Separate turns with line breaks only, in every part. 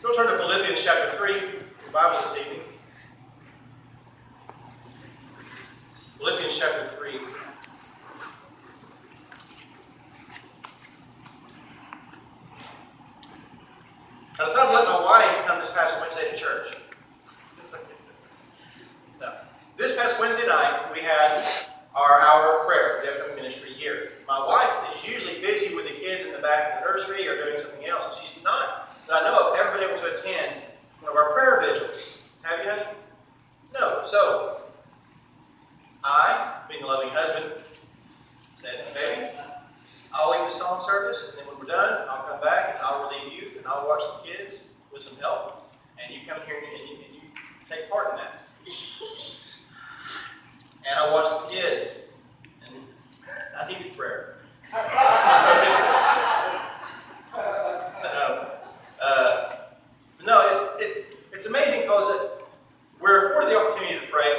Go turn to Philippians chapter 3, your Bible this evening. Philippians chapter 3. I decided to let my wife come this past Wednesday to church. No. This past Wednesday night, we had our hour of prayer for the upcoming ministry year. My wife is usually busy with the kids in the back of the nursery or doing something else, and she's not, that I know of, ever been able to attend one of our prayer vigils. Have you, honey? No. So, I, being a loving husband, said, baby, I'll lead the song service, and then when we're done, I'll come back and I'll relieve you, and I'll watch the kids with some help, and you come here and you take part in that. And I watched the kids, and I needed prayer. It's amazing because we're afforded the opportunity to pray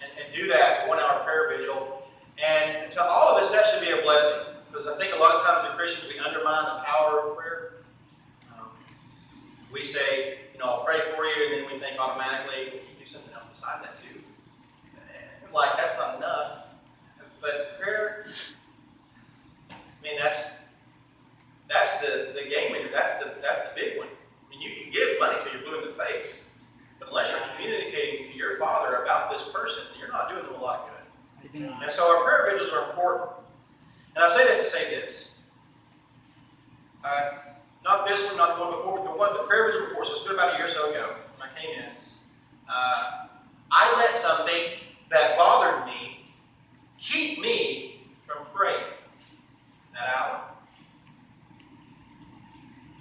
and do that 1 hour prayer vigil. And to all of us, that should be a blessing. Because I think a lot of times as Christians, we undermine the power of prayer. We say, I'll pray for you, and then we think automatically, you can do something else besides that too. Like, that's not enough. But prayer, that's the game maker. That's the big one. You can give money till you're blue in the face, but unless you're communicating to your Father about this person, you're not doing them a lot of good. And so our prayer vigils are important. And I say that to say this. Not this one, not the one before, but the prayer vigil before. So it's been about a year or so ago when I came in. I let something that bothered me keep me from praying that hour.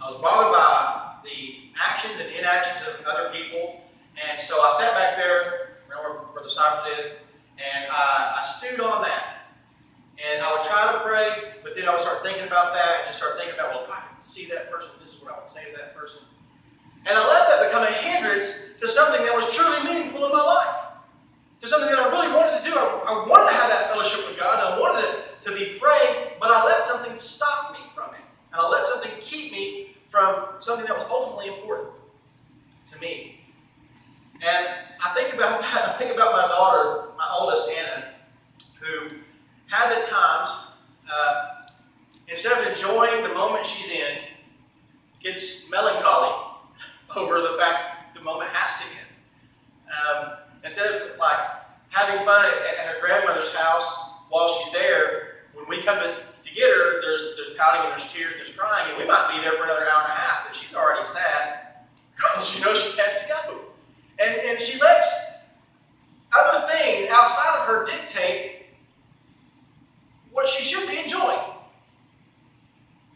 I was bothered by the actions and inactions of other people, and so I sat back there, remember where the Cypress is, and I stewed on that. And I would try to pray, but then I would start thinking about that, and start thinking about, well, if I could see that person, this is what I would say to that person. And I let that become a hindrance to something that was truly meaningful in my life. To something that I really wanted to do. I wanted to have that fellowship with God. I wanted it to be praying, but I let something stop me from it. And I let something keep me from something that was ultimately important to me. And I think about that. I think about my daughter, my oldest, Anna, who has at times, instead of enjoying the moment she's in, gets melancholy over the fact the moment has to end. Instead of having fun at her grandmother's house while she's there, when we come to get her, there's pouting and there's tears and there's crying, and we might be there for another hour and a half, but she's already sad because she knows she has to go. And she lets other things outside of her dictate what she should be enjoying.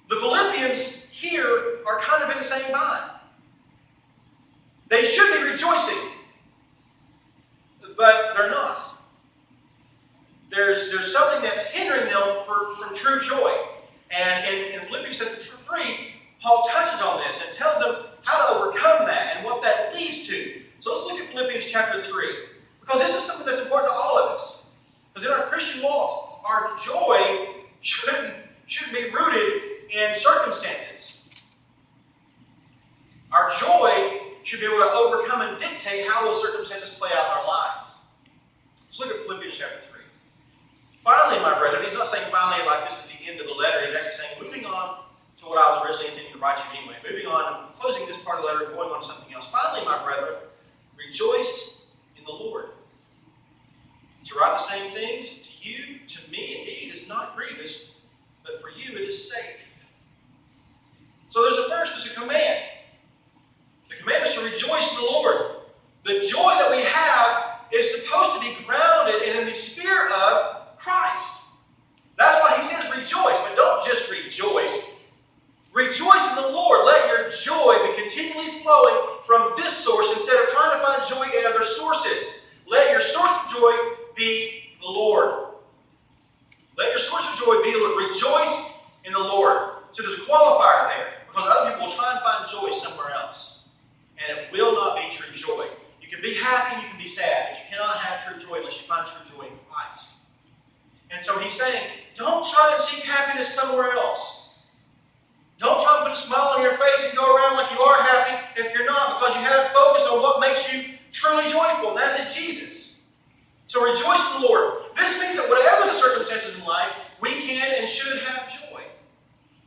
The Philippians here are kind of in the same bind. They should be rejoicing, but they're not. There's something that's hindering them from true joy. And in Philippians chapter 3, Paul touches on this and tells them how to overcome that and what that leads to. So let's look at Philippians chapter 3. Because this is something that's important to all of us. Because in our Christian walks, our joy shouldn't be rooted in circumstances. Our joy should be able to overcome and dictate how those circumstances play out in our lives. Let's look at Philippians chapter 3. Finally, my brethren, he's not saying finally like this is the end of the letter. He's actually saying, moving on to what I was originally intending to write you anyway. Moving on, closing this part of the letter, going on to something else. Finally, my brethren, rejoice in the Lord. To write the same things to you, to me, indeed, is not grievous, but for you it is safe. So there's a command. The command is to rejoice in the Lord. The joy that we have is supposed to be grounded in the sphere of Christ. That's why he says rejoice, but don't just rejoice. Rejoice in the Lord. Let your joy be continually flowing from this source instead of trying to find joy in other sources. Let your source of joy be the Lord. Let your source of joy be the Lord. Rejoice in the Lord. So there's a qualifier there, because other people will try and find joy somewhere else. And it will not be true joy. You can be happy and you can be sad, but you cannot have true joy unless you find true joy in Christ. And so he's saying, don't try and seek happiness somewhere else. Don't try and put a smile on your face and go around like you are happy if you're not. makes you truly joyful, and that is Jesus. So rejoice in the Lord. This means that whatever the circumstances in life, we can and should have joy.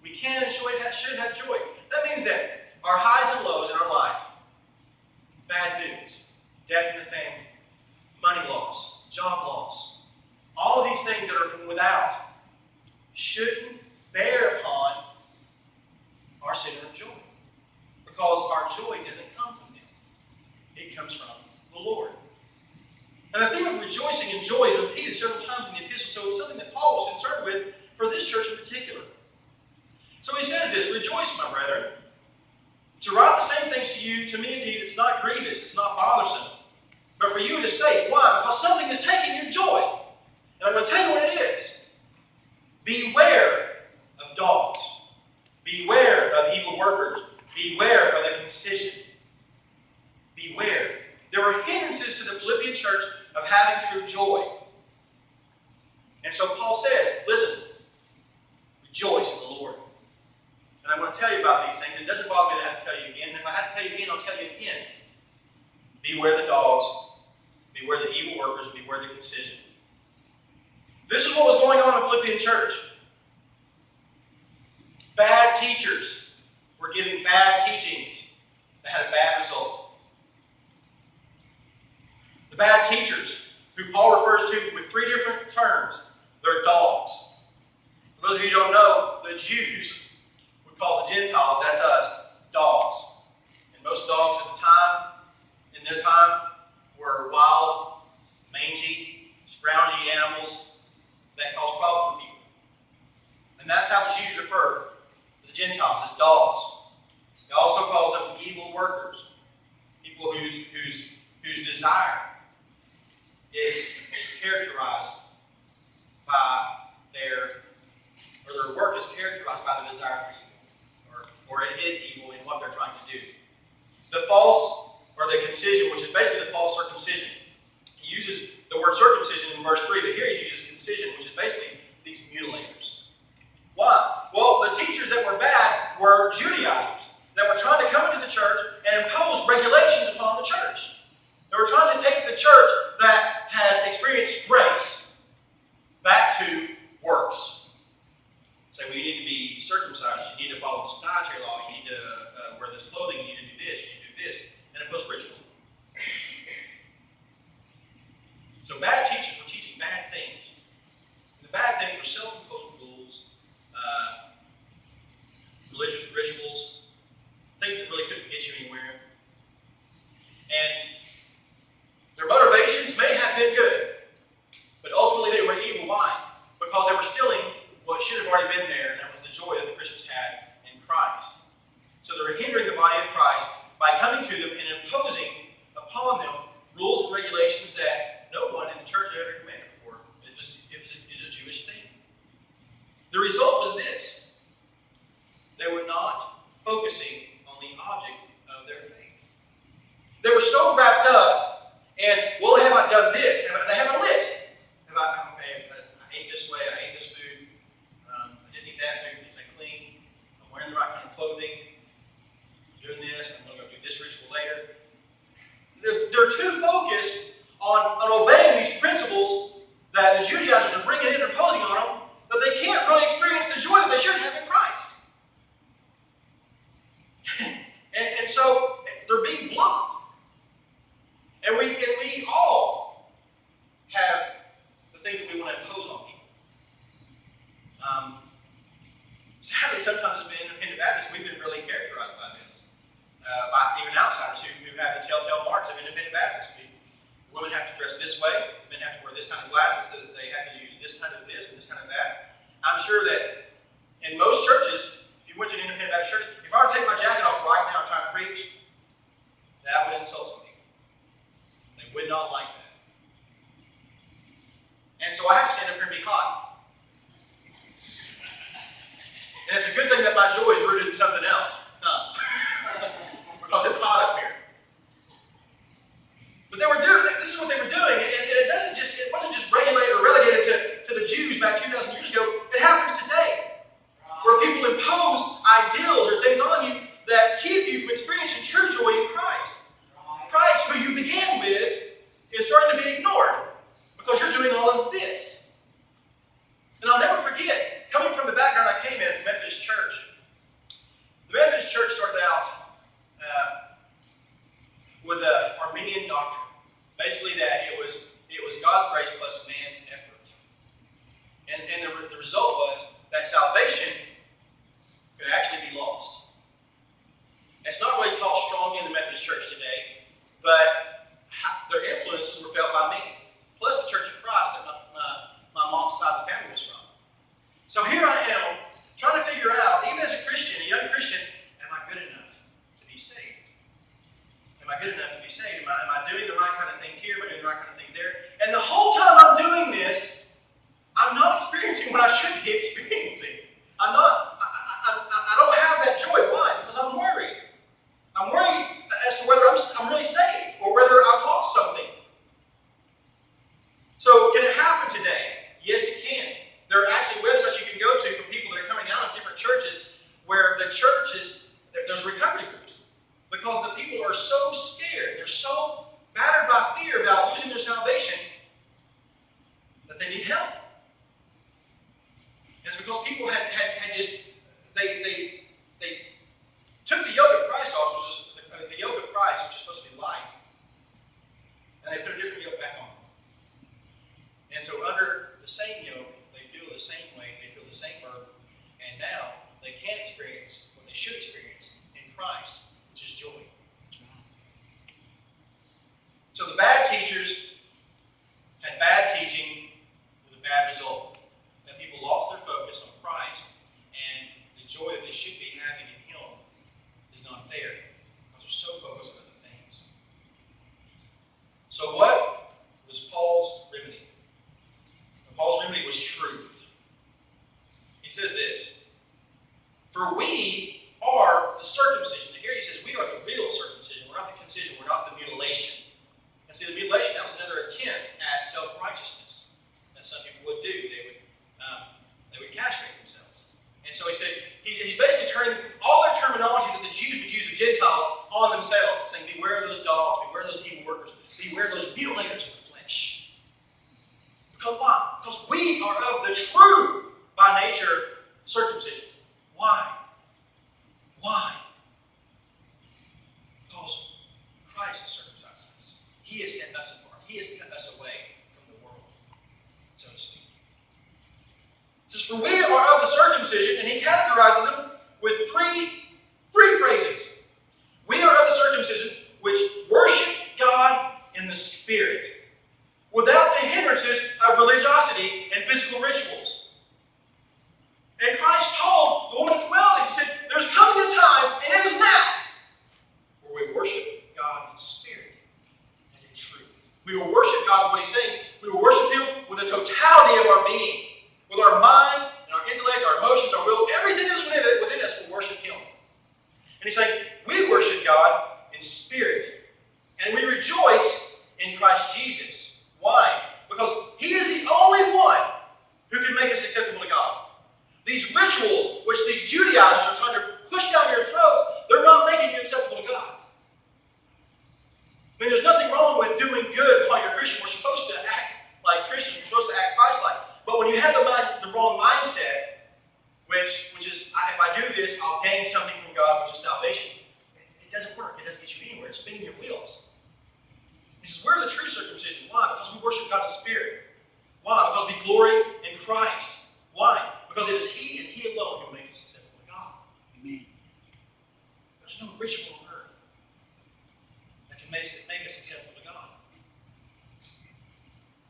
We can and should have joy. That means that our highs and lows in our life, bad news, death in the family, money loss, job loss, all of these things that are from without, shouldn't bear upon our center of joy. Because our joy doesn't come from Him. It comes from the Lord. And the theme of rejoicing and joy is repeated several times in the epistle, so it's something that Paul was concerned with for this church in particular. So he says this, rejoice, my brethren. To write the same things to me indeed, it's not grievous, it's not bothersome. But for you it is safe. Why? Because something is taking your joy. And I'm going to tell you what it is. Beware of dogs. Beware of evil workers. Beware of the concision. Beware. There were hindrances to the Philippian church of having true joy. And so Paul says, listen, rejoice in the Lord. And I'm going to tell you about these things. It doesn't bother me to have to tell you again. And if I have to tell you again, I'll tell you again. Beware the dogs. Beware the evil workers. Beware the concision. This is what was going on in the Philippian church. Bad teachers were giving bad teachings that had a bad result. The bad teachers, who Paul refers to with three different terms, they're dogs. For those of you who don't know, the Jews would call the Gentiles, that's us, dogs. And most dogs at the time, in their time, were wild, mangy, scroungy animals that caused problems for people. And that's how the Jews refer to the Gentiles, as dogs. He also calls them evil workers, people whose desire is characterized by their work is characterized by the desire for evil, or it is evil in what they're trying to do. The false, or the concision, which is basically the false circumcision. He uses the word circumcision in verse 3, but here he uses concision, which is basically these mutilators. Why? Well, the teachers that were bad were Judaizers that were trying to come into the church and impose regulations upon the church. They were trying to take the church that had experienced grace back to works. Say, well, you need to be circumcised, you need to follow this dietary law, you need to wear this clothing, you need to do this, you need to do this, and impose ritual. So bad teachers were teaching bad things. And the bad things were self-imposed rules, religious rituals, things that really couldn't get you anywhere. And their motivations may have been good, but ultimately they were evil. Why? Because they were stealing what should have already been there, and that was the joy that the Christians had in Christ. So they were hindering the body of Christ by coming to them and imposing upon them rules and regulations that no one in the church had ever commanded before. It was a Jewish thing. The result was this. They were not focusing on the object of their faith. They were so wrapped up in, well, have I done this? They have a list. I ate this way, I ate this food, I didn't eat that food because it's clean, I'm wearing the right kind of clothing, I'm doing this, I'm going to go do this ritual later. They're too focused on obeying these principles that the Judaizers are bringing in and imposing on them, that they can't really experience the joy that they should have in Christ. and so they're being blocked. And we all have the things that we want to impose on people. Sadly, sometimes as independent Baptists, we've been really characterized by this. By even outsiders who have the telltale marks of independent Baptists. Women have to dress this way, men have to wear this kind of glasses, they have to use this kind of this and this kind of that. I'm sure that in most churches, if you went to an independent Baptist church, if I were to take my jacket off right now and try to preach, that would insult some people. They would not like that. And so I have to stand up here and be hot. And it's a good thing that my joy is rooted in something else. Because it's hot up here. But this is what they were doing, and it wasn't just regulated or relegated to the Jews back 2,000 years ago. It happens today, where people impose ideals or things on you be saved? Am I doing the right kind of things here? Am I doing the right kind of things there? And the whole time I'm doing this, I'm not experiencing what I should be experiencing. I don't have that joy. Why? Because I'm worried. I'm worried as to whether I'm really saved or whether I've lost something. So can it happen today? Yes, it can. There are actually websites you can go to for people that are coming out of different churches where the churches, there's recovery groups. Because the people are so scared, they're so battered by fear about losing their salvation that they need help. And it's because people had just, they took the yoke of Christ off, which was the yoke of Christ, which is supposed to be light, and they put a different yoke back on. And so under the same yoke, they feel the same way, they feel the same burden, and now they can't experience what they should experience in Christ, which is joy. So the bad teachers had bad teaching with a bad result. That people lost their focus on Christ, and the joy that they should be having in Him is not there because they're so focused on other things. So what was Paul's remedy? Paul's remedy was truth. He says this, "For we are the circumcision." And here he says we are the real circumcision. We're not the concision. We're not the mutilation. And see, the mutilation, that was another attempt at self-righteousness that some people would do. They would castrate themselves. And so he said, he's basically turning all their terminology that the Jews would use of Gentiles on themselves, saying, beware of those dogs, beware of those evil workers, beware of those mutilators of the flesh. Because why? Because we are of the true, by nature, circumcision. Why? Why? Because Christ has circumcised us. He has set us apart. He has cut us away from the world, so to speak. It says, for we are of the circumcision, and he categorizes them with three phrases. We are of the circumcision which worship God in the Spirit, without the hindrances of religiosity and physical rituals. And Christ told the woman at the well, he said, there's coming a time, and it is now, where we worship God in spirit and in truth. We will worship God, is what he's saying. We will worship Him with the totality of our being, with our mind, and our intellect, our emotions, our will, everything that is within us will worship Him. And he's saying, we worship God in spirit, and we rejoice in Christ Jesus. Why? Because He is the only one who can make us acceptable to God. These rituals, which these Judaizers are trying to push down your throat, they're not making you acceptable to God. I mean, there's nothing wrong with doing good while you're a Christian. We're supposed to act like Christians. We're supposed to act Christ-like. But when you have the wrong mindset, which is, if I do this, I'll gain something from God, which is salvation, it doesn't work. It doesn't get you anywhere. It's spinning your wheels. He says, we're the true circumcision. Why? Because we worship God in spirit. Why? Because we glory in Christ. Why? Because it is He and He alone who makes us acceptable to God. Amen. There's no ritual on earth that can make us acceptable to God.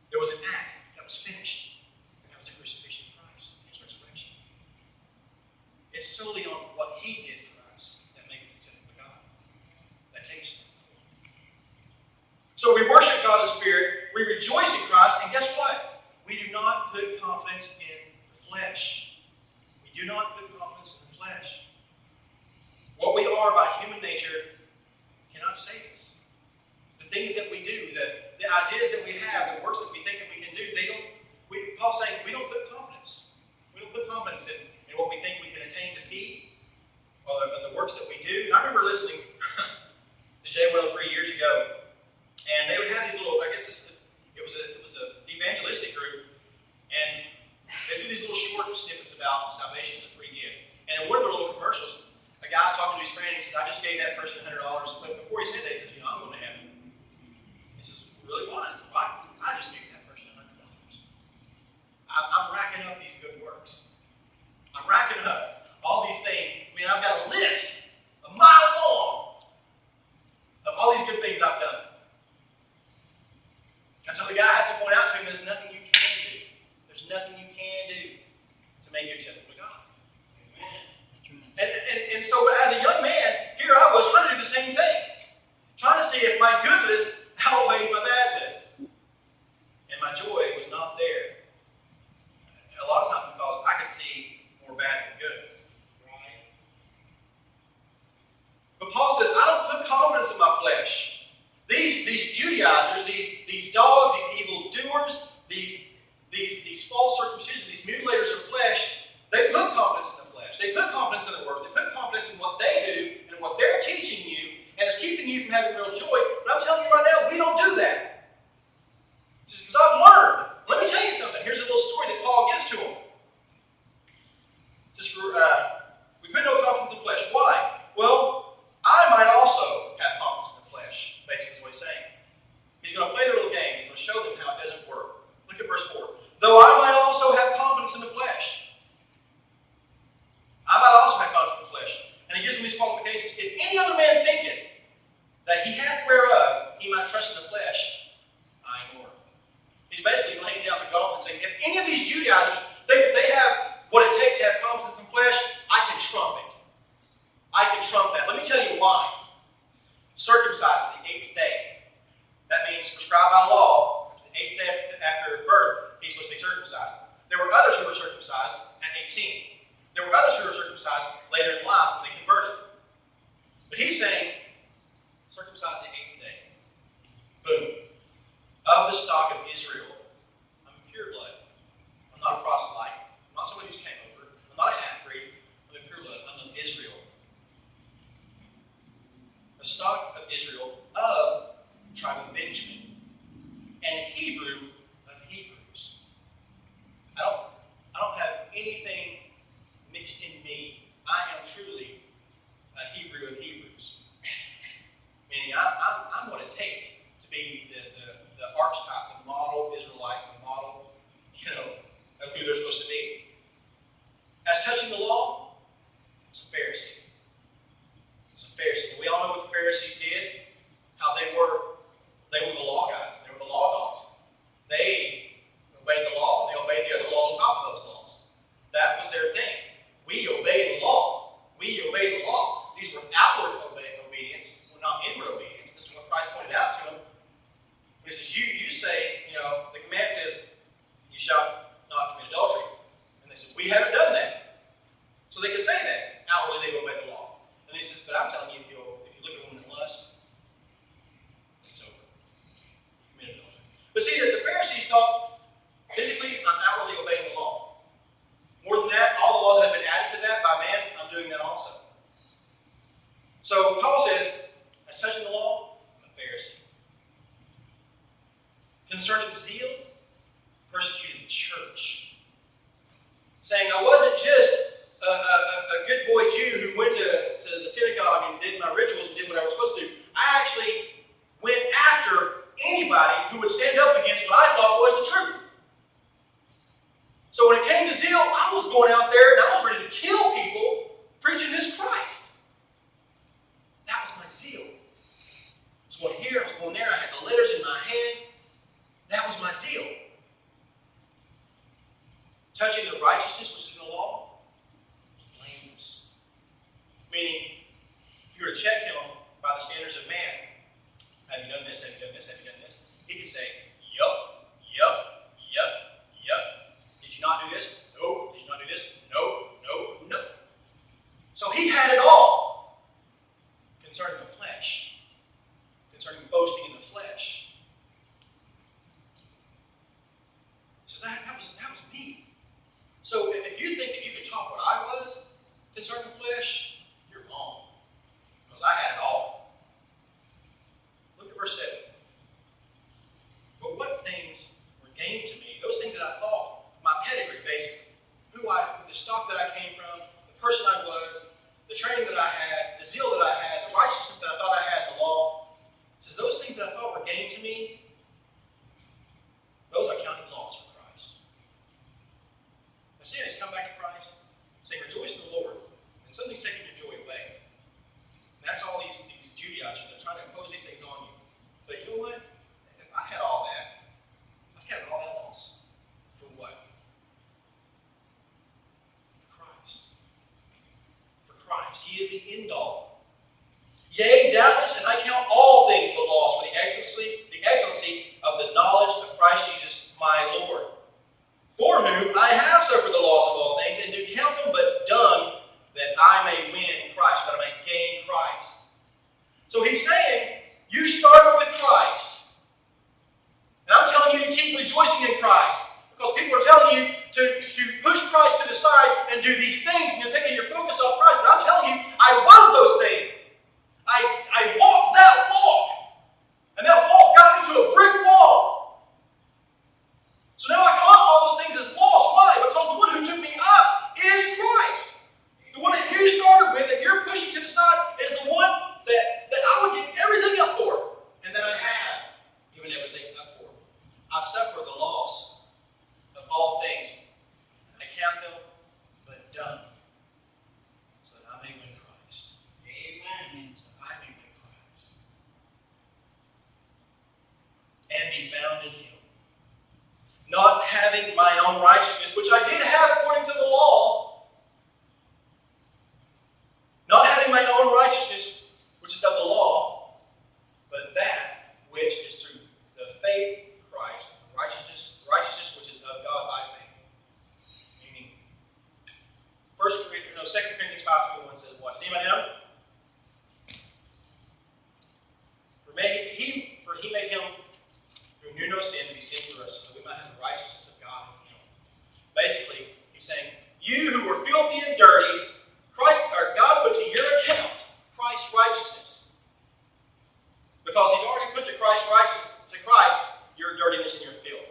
There was an act that was finished, and that was the crucifixion of Christ, His resurrection. It's solely on what He did for us that makes us acceptable to God. That takes them. So we worship God in spirit, we rejoice in Christ, and guess what? We do not put confidence in the flesh. We do not put confidence in the flesh. What we are by human nature cannot save us. The things that we do, the ideas that we have, the works that we think that we can do, Paul's saying we don't put confidence. We don't put confidence in what we think we can attain to be, or the works that we do. And I remember listening to J103 years ago, and they would have these little, it was an evangelistic group, and they do these little short snippets about salvation as a free gift. And in one of their little commercials, a guy's talking to his friend, and he says, I just gave that person $100. But before he said that, he says, I'm going to heaven. He says, really why? He says, well, I just gave that person $100. I'm racking up these good works. I'm racking up all these things. I mean, I've got a list, a mile long, of all these good things I've done. And so the guy has to point out to him, there's nothing you can do. There's nothing you can do to make you acceptable to God. Amen. And so as a young man, here I was trying to do the same thing. Trying to see if my good do and what they're teaching you, and it's keeping you from having real joy. But I'm telling you right now, we don't do that. Just because I've learned. Let me tell you something. Here's a little story that Paul gives to him. Just for, we put no confidence in the flesh. Why? Well, I might also have confidence in the flesh, basically is what he's saying. He's going to play the little game. He's going to show them how it doesn't work. Look at verse 4. Though I might also have confidence in the flesh. I might also have confidence in the flesh. And he gives them these qualifications. If any other man thinketh that he hath whereof he might trust in the flesh, I am Lord. He's basically laying down the gauntlet and saying, if any of these Judaizers think that they have what it takes to have confidence in flesh, I can trump it. I can trump that. Let me tell you why. Circumcised the 8th day. That means prescribed by law. The 8th day after birth, he's supposed to be circumcised. There were others who were circumcised at 18. There were others who were circumcised later in life when they converted. But he's saying, circumcised the 8th day. Boom. Of the stock of Israel. I'm pure blood. I'm not a proselyte. I'm not somebody who's came over. I'm not a half-breed. I'm a pure blood. I'm of Israel. The stock of Israel of the tribe of Benjamin. And Hebrew of Hebrews. I don't have anything mixed in me. I am truly a Hebrew of Hebrews. Meaning I'm what it takes to be the archetype, the model Israelite, the model, of who they're supposed to be. As touching the law, it's a Pharisee. It's a Pharisee. We all know what the Pharisees did, how they were the law guys. They were the law dogs. They obeyed the law, they obeyed the other laws on top of those laws. That was their thing. We obey the law. We obey the law. These were outward obedience, not inward obedience. This is what Christ pointed out to them. He says, you say, the command says, you shall not commit adultery. And they said, we haven't done that. So they could say that. Outwardly, they obey the law. And he says, but I'm telling you, if you look at a woman in lust, it's over. Commit adultery. But see, that the Pharisees thought, physically, I'm outwardly obeying the law. More than that, all the laws that have been added to that by man, I'm doing that also. So Paul says, as touching the law, I'm a Pharisee. Concerning zeal, persecuted the church. Saying, I wasn't just a good boy Jew who went to the synagogue and did my rituals and did what I was supposed to do. I actually went after anybody who would stand up against what I thought was the truth. So when it came to zeal, I was going out there and I was ready to kill people preaching this Christ. That was my zeal. I was going here, I was going there, I had the letters in my hand. That was my zeal. Touching the righteousness which is in the law, blameless. Meaning, if you were to check him by the standards of man, have you done this, have you done this, have you done this? He could say, yup, yup, yup, yup. Did you not do this? No. Did you not do this? No, no, no. So he had it all concerning the flesh, concerning boasting in the flesh. So that was me. So if you think that you can talk what I was concerning the flesh, you're wrong. Because I had it all. Look at verse 7. But what things were gained to me? Those things that I thought, my pedigree basically, the stock that I came from, the person I was, the training that I had, the zeal that I had, the righteousness that I thought I had, the law. It says those things that I thought were gained to me, those I counted loss for Christ. The sin is come back to Christ, saying, rejoice in the Lord. And something's taking your joy away. And that's all these Judaizers, they're trying to impose these things on you. But you know what? If I had all that, I've counted all that loss. For what? For Christ. For Christ. He is the end all. Yea, doubtless, and I count all things but loss for the excellency of the knowledge of Christ Jesus my Lord, for whom I have suffered the loss of all things, and do count them but dung, that I may win Christ, that I may gain Christ. So he's saying, you started with Christ. And I'm telling you to keep rejoicing in Christ. Because people are telling you to push Christ to the side and do these things, and you're taking your focus off Christ. But I'm telling you, I was those things. Christ's righteousness. Because he's already put to Christ your dirtiness and your filth.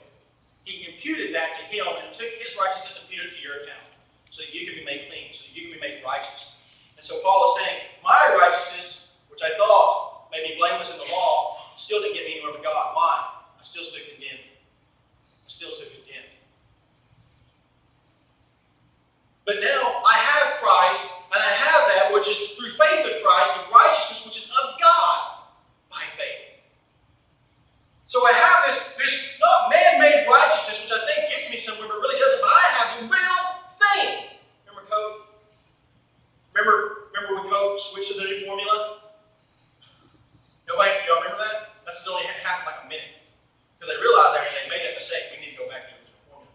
He imputed that to him and took his righteousness and imputed it to your account. So that you can be made clean, so that you can be made righteous. And so Paul is saying, my righteousness, which I thought made me blameless in the law, still didn't get me anywhere with God. Why? I still stood condemned. I still stood condemned. But now I have Christ, and I have that which is through faith of Christ, the righteousness which is of God by faith. So I have this not man-made righteousness, which I think gets me somewhere, but really doesn't. But I have the real thing. Remember Coke? Remember when Coke switched to the new formula? Nobody, y'all remember that? That's only happened like a minute. Because they realized after they made that mistake, we need to go back to the original formula.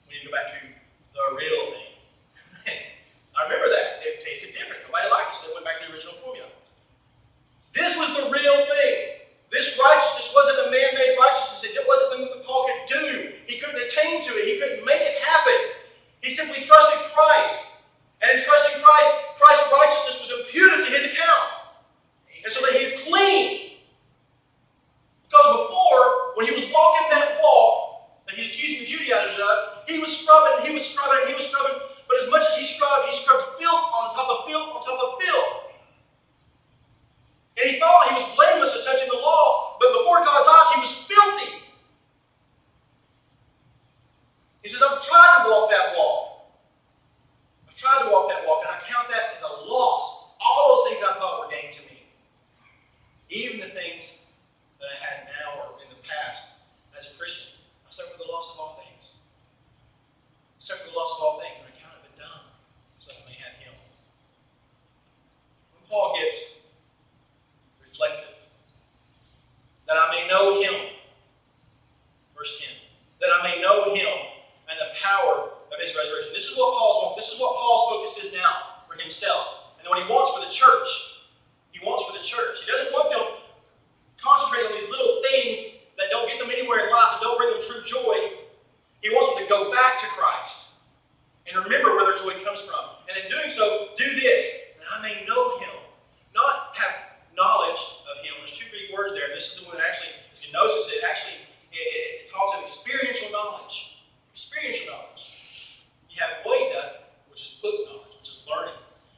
We need to go back to the real thing. I remember that. It tasted different. Nobody liked it, so they went back to the original formula. This was the real thing. This righteousness wasn't a man-made righteousness. It wasn't something that Paul could do. He couldn't attain to it. He couldn't make it happen. He simply trusted Christ. And in trusting Christ, Christ's righteousness was imputed to his account. And so that he's clean. Because before, when he was walking that walk that he's accusing the Judaizers of, he was scrubbing. But as much as he scrubbed filth on top of filth on top of filth. And he thought he was blameless as touching the law, but before God's eyes, he was filthy. He says, I've tried to walk that walk. And I count that as a loss. All those things I thought were gain to me. Even the things that I had now or in the past as a Christian, I suffer the loss of all things. I suffer the loss of all things, and I count it but done, so that I may have him. When Paul gets reflective, that I may know him, verse 10, that I may know him and the power of his resurrection. This is what Paul's focus is now for himself. And then what he wants for the church, he doesn't want them concentrating on these little things that don't get them anywhere in life and don't bring them true joy. He wants them to go back to Christ and remember where their joy comes from. And in doing so, do this, that I may know him. Not have knowledge of him. There's two Greek words there. This is the one that actually, as you notice, it talks of experiential knowledge. Experiential knowledge. You have oida, which is book knowledge, which is learning,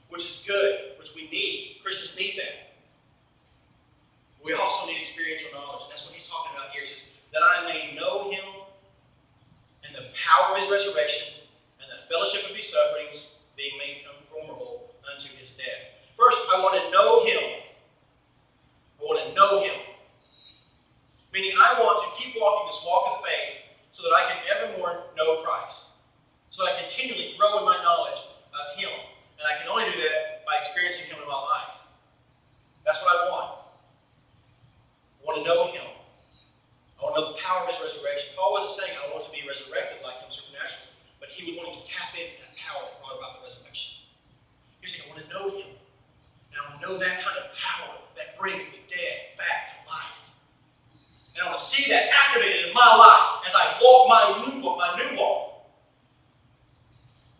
which is good, which we need. Christians need that. We also need experiential knowledge. That's what he's talking about here. He says, that I may know him and the power of his resurrection and the fellowship of his sufferings, being made conformable unto his death. First, I want to know him. I want to know him. Meaning I want to keep walking this walk of faith so that I can evermore know Christ. So that I continually grow in my knowledge of him. And I can only do that by experiencing him in my life. That's what I want. I want to know him. I want to know the power of his resurrection. Paul wasn't saying I want to be resurrected like him supernaturally, but he was wanting to tap into that power that brought about the resurrection. He was saying, I want to know him. And I want to know that kind of power that brings the dead back to life. And I want to see that activated in my life as I walk my new walk.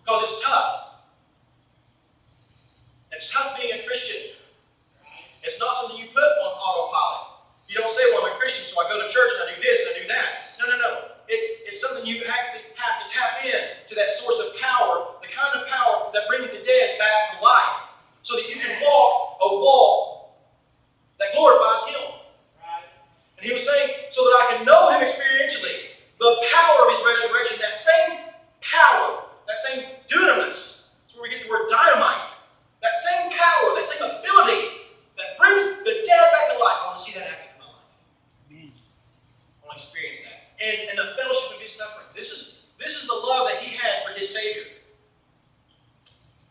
Because it's tough. It's tough being a Christian. It's not something you put on autopilot. You don't say, well, I'm a Christian, so I go to church and I do this and I do that. No. It's something you actually have to tap in to that source of power, the kind of power that brings the dead back to life, so that you can walk a walk that glorifies him. Right. And he was saying, so that I can know him experientially, the power of his resurrection, that same power, that same dunamis, that's where we get the word dynamite, that same power, that same ability that brings the dead back to life. I want to see that active in my life. Amen. I want to experience that. And the fellowship of his sufferings. This is the love that he had for his Savior.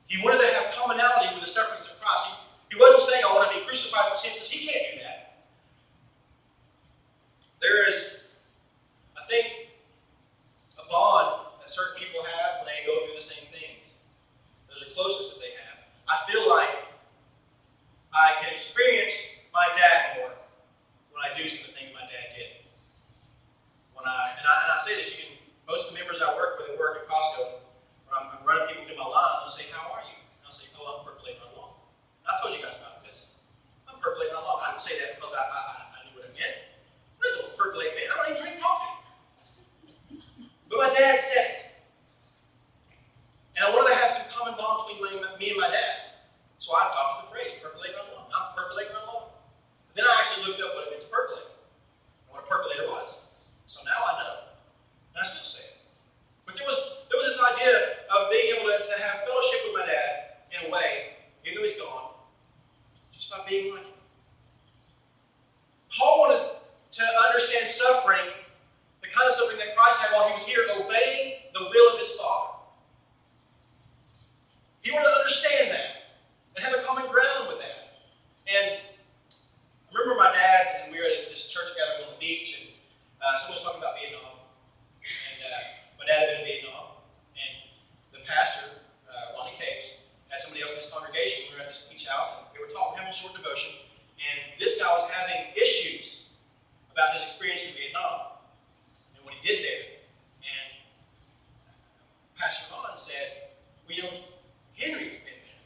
He wanted to have commonality with the sufferings of Christ. He wasn't saying, I want to be crucified for sins, because he can't do that. There is, I think, a bond that certain people have when they go through the same things. There's a closeness that they have. I feel like I can experience my dad more when I do some of the things my dad did. And I say this, most of the members I work with that work at Costco, when I'm running people through my line, they'll say, how are you? And I'll say, oh, I'm percolating my lawn. And I told you guys about this. promotion, and this guy was having issues about his experience in Vietnam and when he did there. And Pastor Ron said, Henry's been there.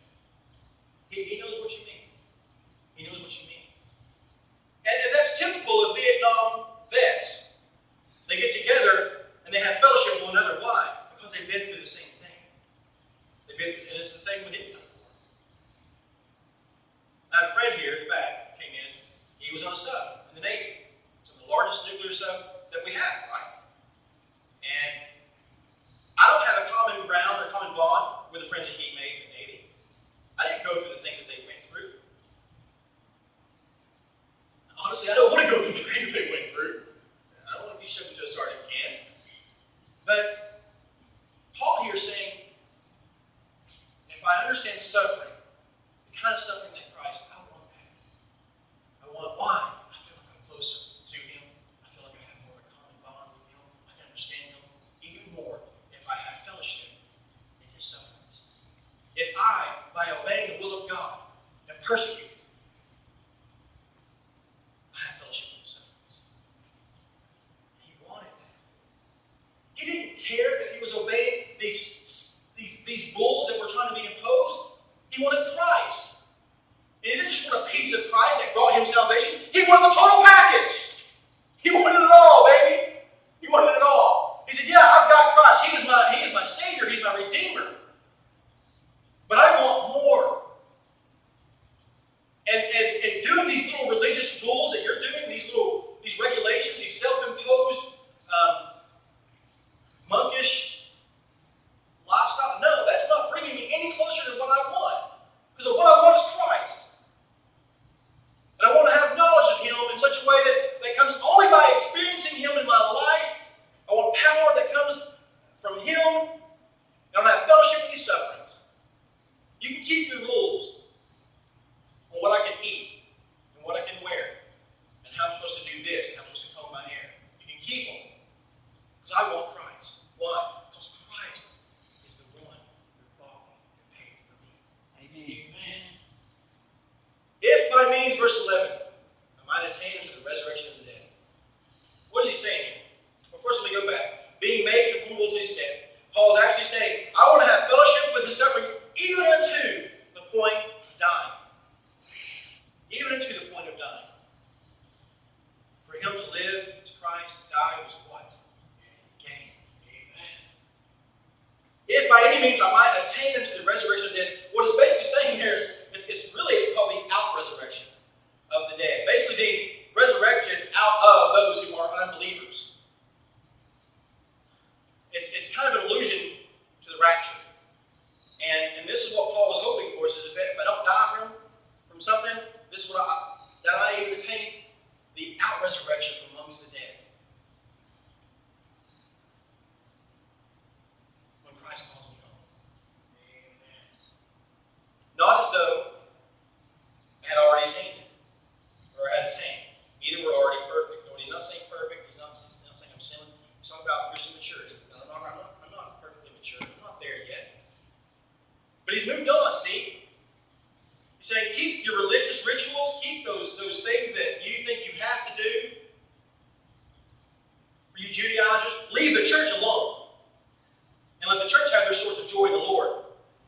He knows what you mean. He knows what you mean. And that's typical of Vietnam vets. They get together and they have fellowship with one another. Why? Because they've been through the same thing. And it's the same with him. I have a friend here in the back came in. He was on a sub in the Navy. It's the largest nuclear sub that we have, right? And I don't have a common ground or common bond with the friends that he made in the Navy. I didn't go through the things that they went through. Honestly, I don't want to go through the things they went through. I don't want to be shoved into a sergeant can. But Paul here is saying, if I understand suffering, the kind of suffering that Christ, I want that. I want why? I feel like I'm closer to him. I feel like I have more of a common bond with him. I can understand him even more if I have fellowship in his sufferings. If I, by obeying the will of God, am persecuted, I have fellowship in his sufferings. He wanted that. He didn't care if he was obeying these rules that were trying to be imposed. He wanted Christ. And he didn't just want a piece of Christ that brought him salvation. He wanted the total package. He wanted it all, baby. He wanted it all. He said, yeah, I've got Christ. He is my Savior. He's my Redeemer. But I want more. And doing these little religious rules that you're doing, these regulations, these self-imposed, monkish lifestyle, no, that's not bringing me any closer to what I want. Because what I want is Christ. And I want to have knowledge of him in such a way that comes only by experiencing him in my life. I want power that comes from him. And I want to have fellowship with these sufferings. You can keep your rules on what I can eat and what I can wear and how I'm supposed to do this and how I'm supposed to comb my hair. You can keep them. Because I want Christ. Why? Because Christ is the one who bought me and paid for me. Amen. If by means, verse 11, I might attain unto the resurrection of the dead. What is he saying here? Well, first let me go back. Being made conformable to his death. Paul is actually saying, I want to have fellowship with his sufferings even unto the point of dying. Even unto the point of dying. For him to live is Christ, to die was what? Gain. Amen. If by any means I might attain unto the resurrection of the dead, what it's basically saying here is, it's called the out-resurrection of the dead. Basically being resurrected out of those who are unbelievers. It's kind of an allusion to the rapture. And this is what Paul was hoping for, is if I don't die from something, this is what I even attain the out-resurrection from amongst the dead. When Christ calls me home. Amen. Not as though I had already attained it, or had attained. Either we're already perfect. No, he's not saying perfect. He's not saying I'm sinning. He's talking about Christian maturity. I'm not perfectly mature. I'm not there yet. But he's moved on, see? He's saying keep your religious rituals, keep those things that you think you have to do. For you Judaizers, leave the church alone. And let the church have their source of joy in the Lord.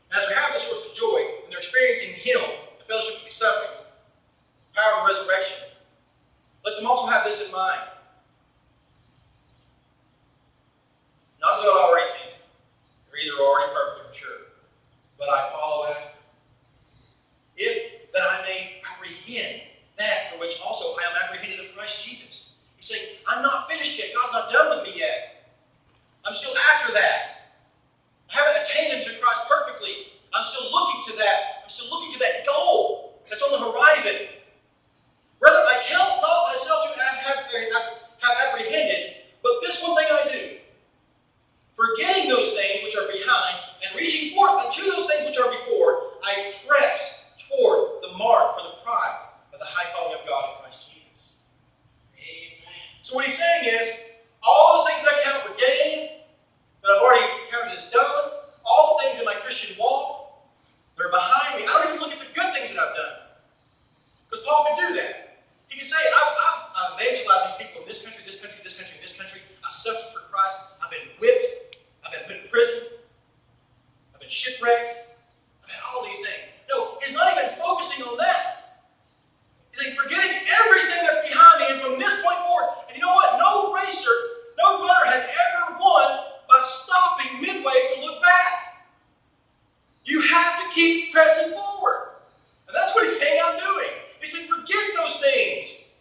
And as they have their source of joy, and they're experiencing him, the fellowship of his sufferings, the power of the resurrection, let them also have this in mind. Not as though I already attained it. They're either already perfect or mature. But I follow after. If that I may apprehend that for which also I am apprehended of Christ Jesus. He's saying, I'm not finished yet. God's not done with me yet. I'm still after that. I haven't attained unto Christ perfectly. I'm still looking to that. I'm still looking to that goal that's on the horizon. Rather, I count not myself to have apprehended, but this one thing I do. Forgetting those things which are behind, and reaching forth unto those things which are before, I press toward the mark for the prize of the high calling of God in Christ Jesus. Amen. So what he's saying is, all those things that I count for gain, that I've already Paul could do that. He could say, I've evangelized these people in this country, this country, this country, this country. I've suffered for Christ. I've been whipped. I've been put in prison. I've been shipwrecked. I've had all these things. No, he's not even focusing on that. He's like, forgetting everything that's behind me, and from this point forward, and you know what? No racer, no runner has ever won by stopping midway to look back. You have to keep pressing forward. And that's what he's saying I'm doing. He said, forget those things.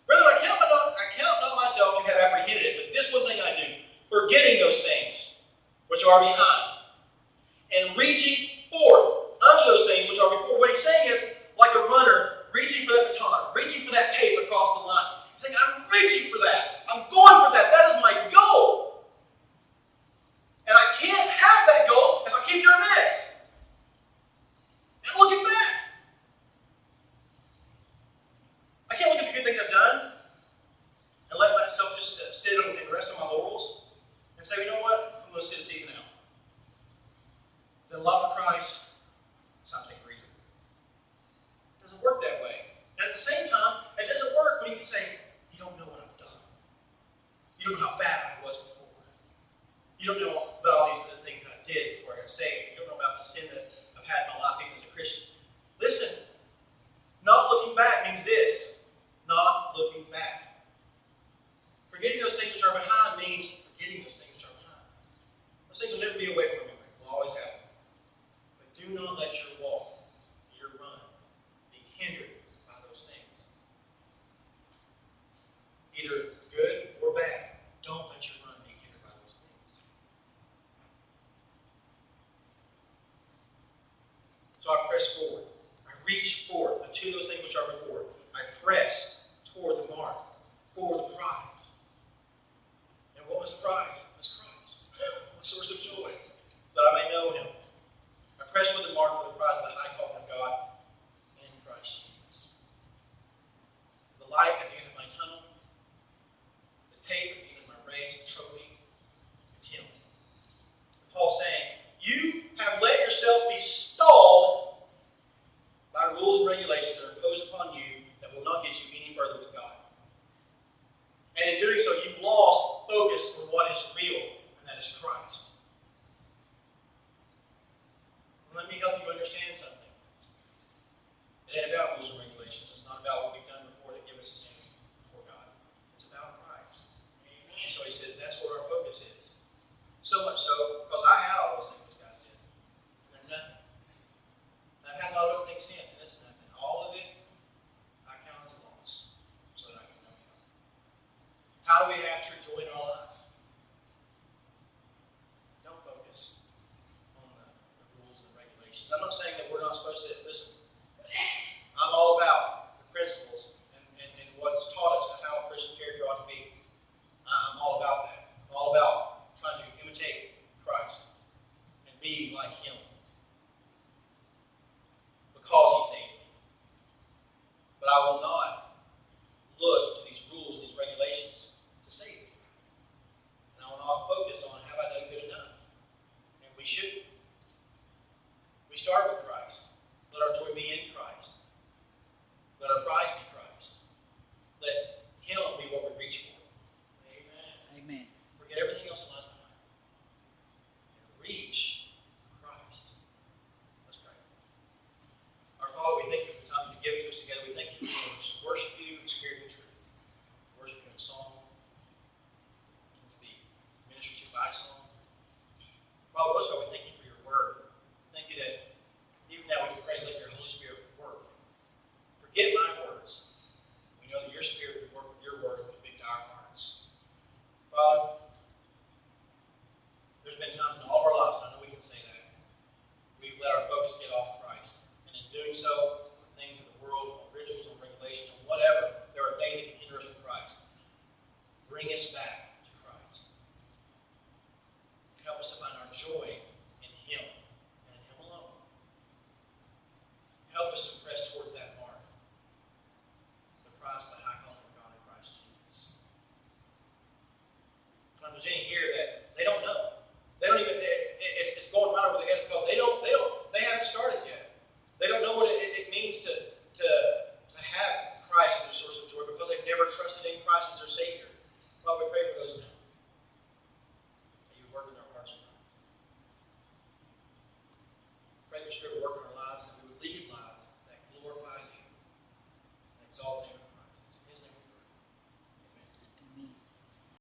Brethren, I count not myself to have apprehended it, but this one thing I do, forgetting those things which are behind, and reaching forth unto those things which are before. What he's saying is, like a runner reaching for that baton, reaching for that tape across the line. He's saying, I'm reaching for that. I'm going for that. That is my goal. And I can't have that goal if I keep doing this. And looking back. I can't look at the good things I've done and let myself just sit and rest on my laurels and say, you know what? I'm going to sit a season out. Done a lot for Christ. It's time to take a breather. It doesn't work that way. And at the same time, it doesn't work when you can say, you don't know what I've done. You don't know how bad I was before. You don't know about all these other things that I did before I got saved. You don't know about the sin that I've had in my life even as a Christian. Listen, not looking back means this. Not looking back. Forgetting those things which are behind means forgetting those things which are behind. Those things will never be away from memory. Will always happen. But do not let your walk, your run, be hindered by those things. Either good or bad. Don't let your run be hindered by those things. So I press forward. I reach forth unto those things which are before. I press toward the mark for the prize. And what was the prize? It was Christ. My source of joy, that I may know him. I press toward the mark for the prize of the high calling of God in Christ Jesus. The light at the end of my tunnel, the tape at the end of my race, the trophy, it's him. Paul's saying, you have let yourself be stalled by rules and regulations that are imposed upon you that will not get you any further with God. And in doing so, you've lost focus on what is real, and that is Christ. And let me help you understand something. It ain't about rules and regulations. It's not about what we've done before that give us a standing before God. It's about Christ. Amen. So he says that's where our focus is. So much so, because I had all those things those guys did. And they're nothing. And I've had a lot of other things since, and it's nothing. All of it, I count as loss. just started working on